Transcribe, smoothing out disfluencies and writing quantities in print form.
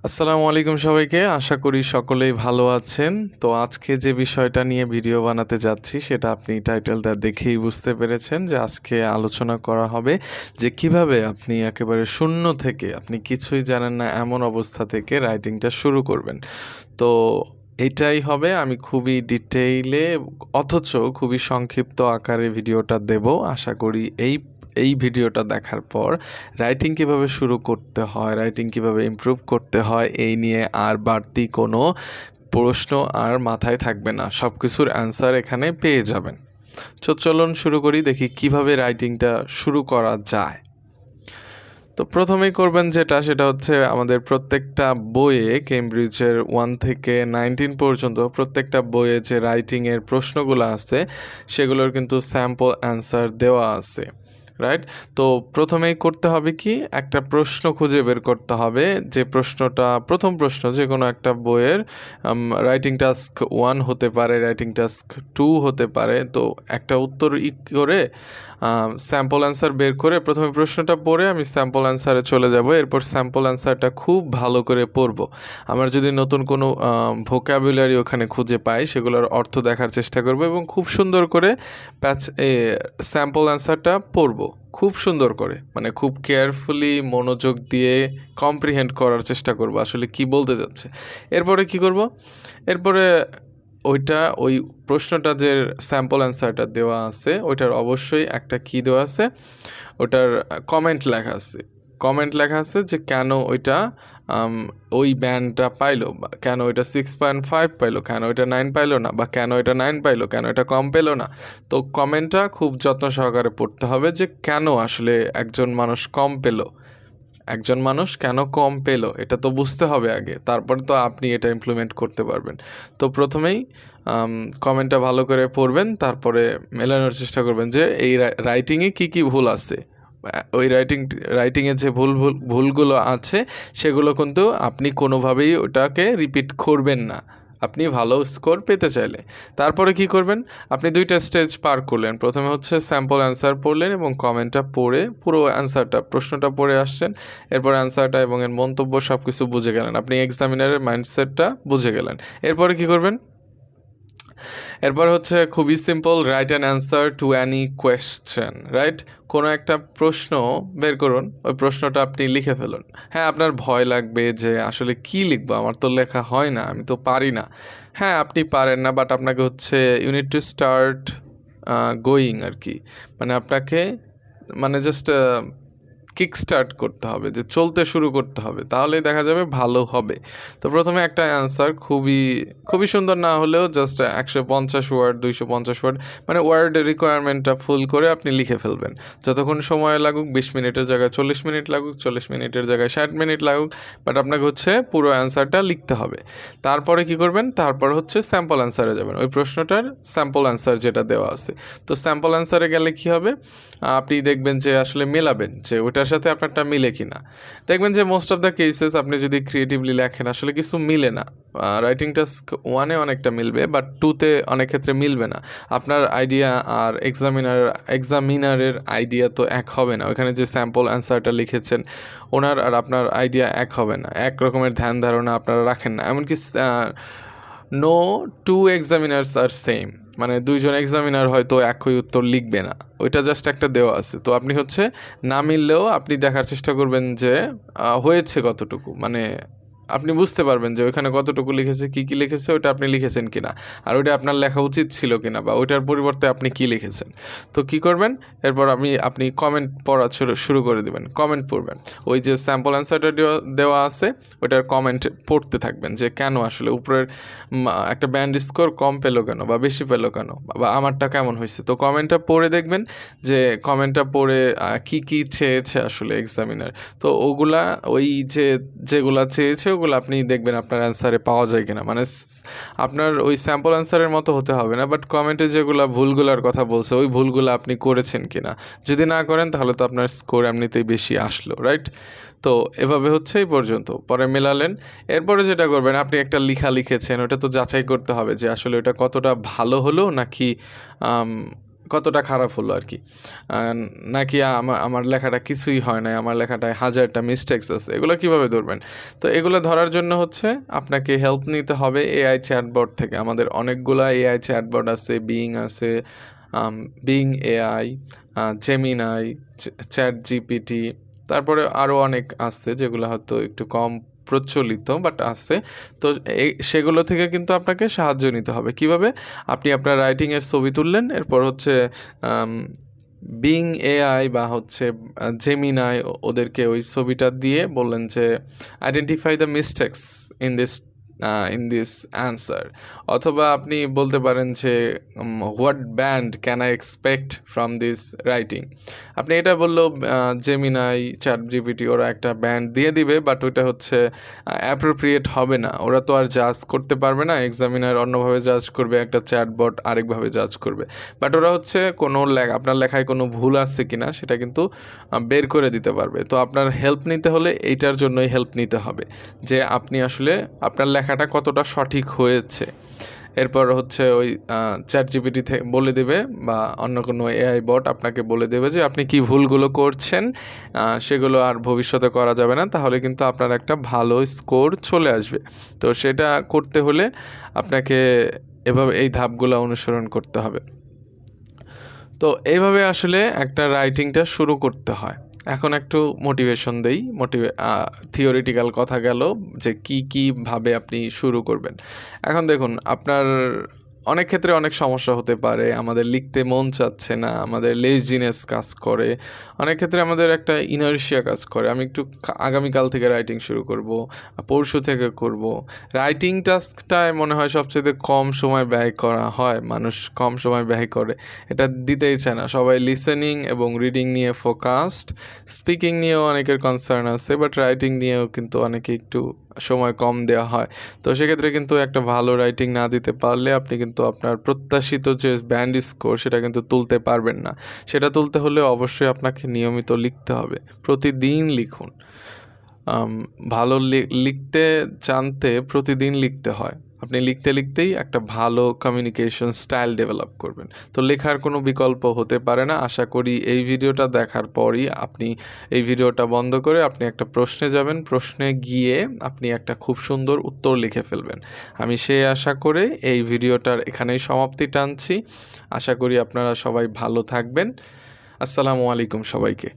আসসালামু আলাইকুম সবাইকে। আশা করি সকলেই ভালো আছেন। তো আজকে যে বিষয়টা নিয়ে ভিডিও বানাতে যাচ্ছি সেটা আপনি টাইটেলটা দেখেই বুঝতে পেরেছেন যে আজকে আলোচনা করা হবে যে কিভাবে আপনি একেবারে শূন্য থেকে আপনি কিছুই জানেন না এমন অবস্থা থেকে রাইটিংটা শুরু করবেন। তো এটাই হবে। আমি খুবই ডিটেইলে অথচ খুবই সংক্ষিপ্ত আকারে ভিডিওটা দেব। আশা করি এই ভিডিওটা দেখার পর রাইটিং কিভাবে শুরু করতে হয়, রাইটিং কিভাবে ইমপ্রুভ করতে হয় এই নিয়ে আর বাড়তি কোনো প্রশ্ন আর মাথায় থাকবে না। সব কিছুর অ্যান্সার এখানে পেয়ে যাবেন। চলুন শুরু করি, দেখি কিভাবে রাইটিংটা শুরু করা যায়। তো প্রথমেই করবেন সেটা হচ্ছে আমাদের প্রত্যেকটা বইয়ে কেমব্রিজের 1 থেকে 19 পর্যন্ত প্রত্যেকটা বইয়ে যে রাইটিংয়ের প্রশ্নগুলো আছে সেগুলোর কিন্তু স্যাম্পল অ্যান্সার দেওয়া আছে, রাইট? তো প্রথমেই করতে হবে কি, একটা প্রশ্ন খুঁজে বের করতে হবে। যে প্রশ্নটা প্রথম প্রশ্ন যে কোনো একটা বইয়ের রাইটিং টাস্ক 1 হতে পারে, রাইটিং টাস্ক 2 হতে পারে। তো একটা উত্তর করে স্যাম্পল অ্যান্সার বের করে প্রথমে প্রশ্নটা পড়ে আমি স্যাম্পল অ্যান্সারে চলে যাব। এরপর স্যাম্পল অ্যান্সারটা খুব ভালো করে পড়ব। আমার যদি নতুন কোনো ভোকাবুলারি ওখানে খুঁজে পাই সেগুলোর অর্থ দেখার চেষ্টা করব এবং খুব সুন্দর করে স্যাম্পল অ্যান্সারটা পড়ব খুব সুন্দর করে, মানে খুব কেয়ারফুলি মনোযোগ দিয়ে কম্প্রিহেন্ড করার চেষ্টা করব আসলে কি বলতে যাচ্ছে। এরপরে কি করব, এরপরে ওই প্রশ্নটা যে স্যাম্পল অ্যান্সারটা দেওয়া আছে ওইটার অবশ্যই একটা কী দেওয়া আছে, ওটার কমেন্ট লেখা আছে যে কেন ওইটা ওই ব্যান্ডটা পাইলো, বা কেন ওইটা 6.5 পাইলো, কেন ওইটা 9 পাইলো না, বা কেন এটা 9 পাইলো, কেন এটা কম পেলো না। তো কমেন্টটা খুব যত্ন সহকারে পড়তে হবে যে কেন আসলে একজন মানুষ কেন কম পেলো, এটা তো বুঝতে হবে আগে, তারপর তো আপনি এটা ইমপ্লিমেন্ট করতে পারবেন। তো প্রথমেই কমেন্টটা ভালো করে পড়বেন, তারপরে মেলানোর চেষ্টা করবেন যে এই রাইটিংয়ে কী ভুল আছে। ওই রাইটিংয়ে যে ভুলগুলো আছে সেগুলো কিন্তু আপনি কোনোভাবেই ওটাকে রিপিট করবেন না আপনি ভালো স্কোর পেতে চাইলে। তারপরে কি করবেন, আপনি 2টা স্টেজ পার করলেন। প্রথমে হচ্ছে স্যাম্পল অ্যান্সার পড়লেন এবং কমেন্টটা পড়ে পুরো প্রশ্নটা পড়ে আসছেন। এরপর অ্যান্সারটা এবং এর মন্তব্য সব কিছু বুঝে গেলেন, আপনি এক্সামিনারের মাইন্ডসেটটা বুঝে গেলেন। এরপরে কি করবেন, এরপর হচ্ছে খুবই simple, right an answer to any question, right? কোনো একটা প্রশ্ন বের করুন, ওই প্রশ্নটা আপনি লিখে ফেলুন। হ্যাঁ, আপনার ভয় লাগবে যে আসলে কি লিখবো, আমার তো লেখা হয় না, আমি তো পারি না। হ্যাঁ, আপনি পারেন না, বাট আপনাকে হচ্ছে ইউনিট টু স্টার্ট গোয়িং আর কি, মানে আপনাকে জাস্ট কিক স্টার্ট করতে হবে, যে চলতে শুরু করতে হবে, তাহলেই দেখা যাবে ভালো হবে। তো প্রথমে একটা অ্যান্সার খুবই সুন্দর না হলেও জাস্ট 150 ওয়ার্ড 250 ওয়ার্ড, মানে ওয়ার্ডের রিকোয়ারমেন্টটা ফুল করে আপনি লিখে ফেলবেন। যতক্ষণ সময় লাগুক, 20 মিনিটের জায়গায় 40 মিনিট লাগুক, 40 মিনিটের জায়গায় 60 মিনিট লাগুক, বাট আপনাকে হচ্ছে পুরো অ্যান্সারটা লিখতে হবে। তারপরে কি করবেন, তারপর হচ্ছে স্যাম্পল অ্যান্সারে যাবেন, ওই প্রশ্নটার স্যাম্পল অ্যান্সার যেটা দেওয়া আছে। তো স্যাম্পল অ্যান্সারে গেলে কি হবে, আপনি দেখবেন যে আসলে মেলাবেন যে ওটার সাথে আপনারটা মিলে কিনা। দেখবেন যে মোস্ট অফ দ্য কেসেস আপনি যদি ক্রিয়েটিভলি লেখেন আসলে কিছু মিলে না। রাইটিং টাস্ক 1-এ অনেকটা মিলবে, বাট 2-তে অনেক ক্ষেত্রে মিলবে না। আপনার আইডিয়া আর এক্সামিনারের আইডিয়া তো এক হবে না। ওখানে যে স্যাম্পল অ্যান্সারটা লিখেছেন ওনার আর আপনার আইডিয়া এক হবে না, এক রকমের ধ্যান ধারণা আপনারা রাখেন না। এমনকি নো টু এক্সামিনার্স আর সেম, মানে দুইজন এক্সামিনার হয়তো একই উত্তর লিখবে না, ওইটা জাস্ট একটা দেওয়া আছে। তো আপনি হচ্ছে না মিললেও আপনি দেখার চেষ্টা করবেন যে হয়েছে কতটুকু, মানে আপনি বুঝতে পারবেন যে ওইখানে কতটুকু লিখেছে, কী লিখেছে, ওটা আপনি লিখেছেন কিনা, আর ওইটা আপনার লেখা উচিত ছিল কিনা, বা ওইটার পরিবর্তে আপনি কী লিখেছেন। তো কি করবেন, এরপর আপনি কমেন্ট পড়া শুরু করে দেবেন, কমেন্ট পড়বেন। ওই যে স্যাম্পল অ্যান্সারটা দেওয়া আছে ওইটার কমেন্ট পড়তে থাকবেন যে কেন আসলে উপরের একটা ব্যান্ড স্কোর কম পেলো কেন, বা বেশি পেলো কেন, বা আমারটা কেমন হয়েছে। তো কমেন্টটা পড়ে দেখবেন যে কমেন্টটা পড়ে কী চেয়েছে আসলে এক্সামিনার। তো ওগুলা যেগুলা চেয়েছে ওগুলো আপনি দেখবেন আপনার অ্যান্সারে পাওয়া যায় কিনা, মানে আপনার ওই স্যাম্পল অ্যান্সারের মতো হতে হবে না, বাট কমেন্টে যেগুলো ভুলগুলার কথা বলছে ওই ভুলগুলো আপনি করেছেন কিনা। যদি না করেন তাহলে তো আপনার স্কোর এমনিতেই বেশি আসলো, রাইট? তো এভাবে হচ্ছে এই পর্যন্ত, পরে মেলালেন। এরপরে যেটা করবেন, আপনি একটা লিখেছেন, ওটা তো যাচাই করতে হবে যে আসলে ওটা কতটা ভালো হলো নাকি কতটা খারাপ হলো আর কি, নাকি আমার লেখাটা কিছুই হয় নাই, আমার লেখাটায় হাজারটা মিস্টেক্স আছে, এগুলো কিভাবে ধরবেন? তো এগুলো ধরার জন্য হচ্ছে আপনাকে হেল্প নিতে হবে এআই চ্যাটবট থেকে। আমাদের অনেকগুলা এআই চ্যাটবট আছে, আছে, being AI, Gemini, chat GPT, তারপরে আরও অনেক আছে যেগুলো হয়তো একটু কম প্রচলিত, বাট আছে। তো সেগুলো থেকে কিন্তু আপনাকে সাহায্য নিতে হবে। কিভাবে? আপনি আপনার রাইটিংয়ের ছবি তুললেন, এরপর হচ্ছে বিং এআই বা হচ্ছে জেমিনাই ওদেরকে ওই ছবিটা দিয়ে বললেন যে identify the mistakes in this answer. অথবা আপনি বলতে পারেন যে what band can I expect from this writing. আপনি এটা বললেও জেমিনাই, চ্যাট জিপিটি ওরা একটা ব্যান্ড দিয়ে দিবে, বাট ওইটা হচ্ছে অ্যাপ্রোপ্রিয়েট হবে না। ওরা তো আর জাজ করতে পারবে না, এক্সামিনার অন্যভাবে জাজ করবে, একটা চ্যাটবট আরেকভাবে জাজ করবে। বাট ওরা হচ্ছে কোনো আপনার লেখায় কোনো ভুল আছে কিনা সেটা কিন্তু বের করে দিতে পারবে। তো আপনার হেল্প নিতে হলে এইটার জন্যই হেল্প নিতে হবে, যে আপনি আসলে আপনার লেখাটা কতটা সঠিক হয়েছে। এরপর হচ্ছে ওই চ্যাট জিপিটি বলে দেবে বা অন্য কোনো এআই বট আপনাকে বলে দেবে যে আপনি কি ভুলগুলো করছেন, সেগুলো আর ভবিষ্যতে করা যাবে না, তাহলে কিন্তু আপনার একটা ভালো স্কোর চলে আসবে। তো সেটা করতে হলে আপনাকে এভাবে এই ধাপগুলো অনুসরণ করতে হবে। তো এইভাবে আসলে একটা রাইটিংটা শুরু করতে হয়। এখন একটু মোটিভেশন দেই। থিওরিটিক্যাল কথা গেল যে কীভাবে আপনি শুরু করবেন। এখন দেখুন, আপনার অনেক ক্ষেত্রে অনেক সমস্যা হতে পারে। আমাদের লিখতে মন চাচ্ছে না, আমাদের লেজিনেস কাজ করে, অনেক ক্ষেত্রে আমাদের একটা ইনার্শিয়া কাজ করে। আমি একটু আগামীকাল থেকে রাইটিং শুরু করব, পরশু থেকে করব। রাইটিং টাস্কটায় মনে হয় সবচেয়ে কম সময় ব্যয় করা হয়, মানুষ কম সময় ব্যয় করে, এটা দিতেই চায় না। সবাই লিসেনিং এবং রিডিং নিয়ে ফোকাসড, স্পিকিং নিয়েও অনেকের কনসার্ন আছে, বাট রাইটিং নিয়েও কিন্তু অনেকে একটু সময় কম দেওয়া হয়। তো সেক্ষেত্রে কিন্তু একটা ভালো রাইটিং না দিতে পারলে আপনি কিন্তু আপনার প্রত্যাশিত যে ব্যান্ড স্কোর সেটা কিন্তু তুলতে পারবেন না। সেটা তুলতে হলে অবশ্যই আপনাকে নিয়মিত লিখতে হবে, প্রতিদিন লিখুন। ভালো লিখতে জানতে প্রতিদিন লিখতে হয়। আপনি লিখতে লিখতেই একটা ভালো কমিউনিকেশন স্টাইল ডেভেলপ করবেন। তো লেখার কোনো বিকল্প হতে পারে না। আশা করি এই ভিডিওটা দেখার পরই আপনি এই ভিডিওটা বন্ধ করে আপনি একটা প্রশ্নে যাবেন, প্রশ্নে গিয়ে আপনি একটা খুব সুন্দর উত্তর লিখে ফেলবেন। আমি সেই আশা করে এই ভিডিওটার এখানেই সমাপ্তি টানছি। আশা করি আপনারা সবাই ভালো থাকবেন। আসসালামু আলাইকুম সবাইকে।